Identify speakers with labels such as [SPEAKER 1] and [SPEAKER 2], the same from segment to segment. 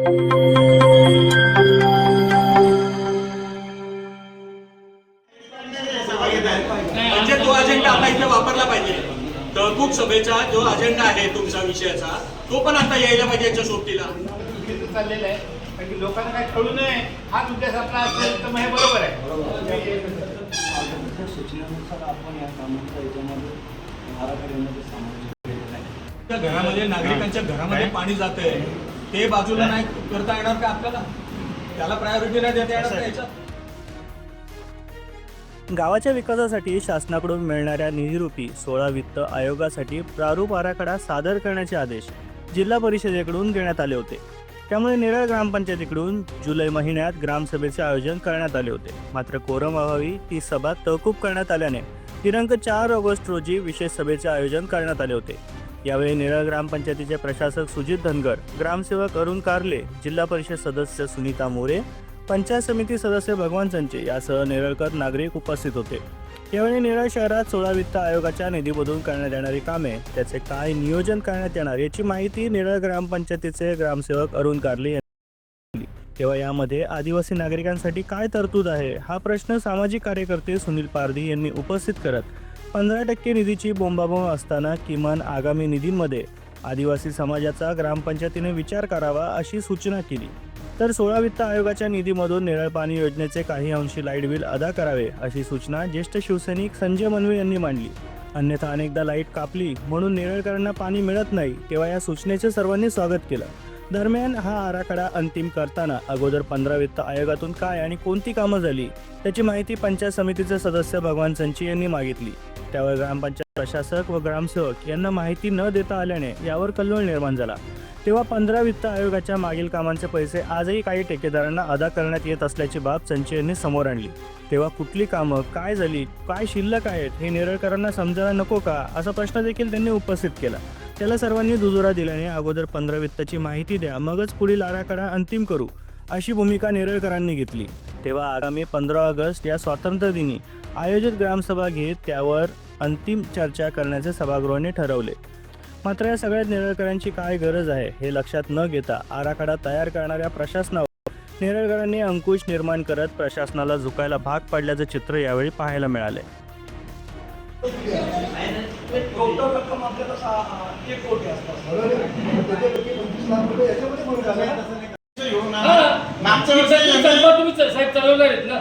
[SPEAKER 1] म्हणजे तो अजेंडा आता इथे वापरला पाहिजे। तहकूब सभेचा जो अजेंडा आहे तुमचा विषयाचा तो पण आता यायला पाहिजे याच्या सोबतीला
[SPEAKER 2] चाललेलं आहे, कारण की लोकांना काय कळू नये हाच उद्देश आपला असेल तर मग हे बरोबर आहे।
[SPEAKER 3] सूचनेनुसार आपण या कामांचा याच्यामध्ये आराखड्यामध्ये समावेश केलेला आहे।
[SPEAKER 1] त्या घरामध्ये नागरिकांच्या घरामध्ये पाणी जातंय ते बाजूला नाही करता येणार का आपल्याला? त्याला प्रायोरिटी नाही देता येणार का याच्यात?
[SPEAKER 4] गावाच्या विकासासाठी शासनाकडून मिळणाऱ्या निधीरूपी 16 वित्त आयोगासाठी प्रारूप आराखडा सादर करण्याचे आदेश जिल्हा परिषदेकडून देण्यात आले होते। त्यामुळे नेरळ ग्रामपंचायतीकडून जुलै महिन्यात ग्रामसभेचे आयोजन करण्यात आले होते। मात्र कोरम अभावी ती सभा तहकूब करण्यात आल्याने दिनांक 4 ऑगस्ट रोजी विशेष सभेचे आयोजन करण्यात आले होते। यावेळी नेरळ ग्रामपंचायतीचे प्रशासक सुजित धनगर, ग्रामसेवक अरुण कारले, जिल्हा परिषद सदस्य सुनीता मोरे, पंचायत समिती सदस्य भगवान संचे यासह नेरळकर नागरिक उपस्थित होते। यावेळी नेरळ शहरात 16 वित्त आयोगाच्या निधीमधून करण्यात येणारी कामे, त्याचे काय नियोजन करण्यात येणार याची माहिती नेरळ ग्रामपंचायतीचे ग्रामसेवक अरुण कारले यांनी दिली। तेव्हा यामध्ये आदिवासी नागरिकांसाठी काय तरतूद आहे हा प्रश्न सामाजिक कार्यकर्ते सुनील पारधी यांनी उपस्थित करत 15% निधीची बोंबाबोंब असताना किमान आगामी निधींमध्ये आदिवासी समाजाचा ग्रामपंचायतीने विचार करावा अशी सूचना केली। तर 16 वित्त आयोगाच्या निधीमधून नेरळ पाणी योजनेचे काही अंशी लाईट बिल अदा करावे अशी सूचना ज्येष्ठ शिवसैनिक संजय मनवे यांनी मांडली। अन्यथा अनेकदा लाईट कापली म्हणून नेरळकरांना पाणी मिळत नाही, तेव्हा या सूचनेचे सर्वांनी स्वागत केलं। दरम्यान हा आराखडा अंतिम करताना अगोदर 15 वित्त आयोगातून काय आणि कोणती कामं झाली त्याची माहिती पंचायत समितीचे सदस्य भगवान संची यांनी मागितली। त्यावर ग्रामपंचायत प्रशासक व ग्रामसेवक यांना माहिती न देता आल्याने यावर कल्लोळ निर्माण झाला। तेव्हा 15 वित्त आयोगाच्या मागील कामांचे पैसे आजही काही ठेकेदारांना अदा करण्यात येत असल्याची बाब संचय यांनी समोर आणली। तेव्हा कुठली कामं काय झाली, काय शिल्लक आहेत हे नेरळकरांना समजायला नको का असा प्रश्न देखील त्यांनी उपस्थित केला। त्याला सर्वांनी दुजोरा दिल्याने अगोदर 15 वित्ताची माहिती द्या मगच पुढील आराखडा अंतिम करू अशी भूमिका नेरळकरांनी घेतली। तेव्हा आगामी 15 ऑगस्ट या स्वातंत्र्य दिनी आयोजित ग्रामसभा घेत त्यावर अंतिम चर्चा करण्याचे सभागृहाने ठरवले। मात्र या सगळ्या नेरळकरांची काय गरज आहे हे लक्षात न घेता आराखडा तयार करणाऱ्या प्रशासनावर नेरळकरांनी अंकुश निर्माण करत प्रशासनाला झुकायला भाग पाडल्याचं चित्र यावेळी पाहायला मिळाले।
[SPEAKER 5] मागच्या वर्षी तुम्ही साहेब चालवणार आहेत ना,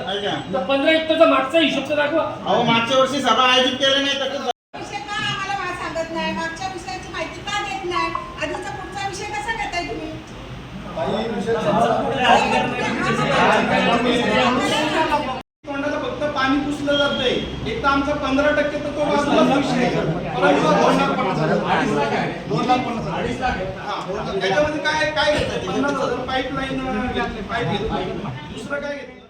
[SPEAKER 5] तर 15 एकरचा मागचा हिशोब तर दाखवा। अहो मागच्या वर्षी सभा आयोजित केली नाही तर
[SPEAKER 6] विषय का आम्हाला सांगत नाही, मागच्या विषयाची माहिती का देत नाही, आधीचा पुढचा विषय कसा घेताय तुम्ही?
[SPEAKER 7] तोंडाला फक्त पाणी पुसलं जातंय। एक तर आमचा 15% तर तो बाजूलाच विषय आहे। त्याच्यामध्ये काय काय घेतात? 50,000 पाईपलाईन, पाईप घेतली, दुसरं काय घेतलं?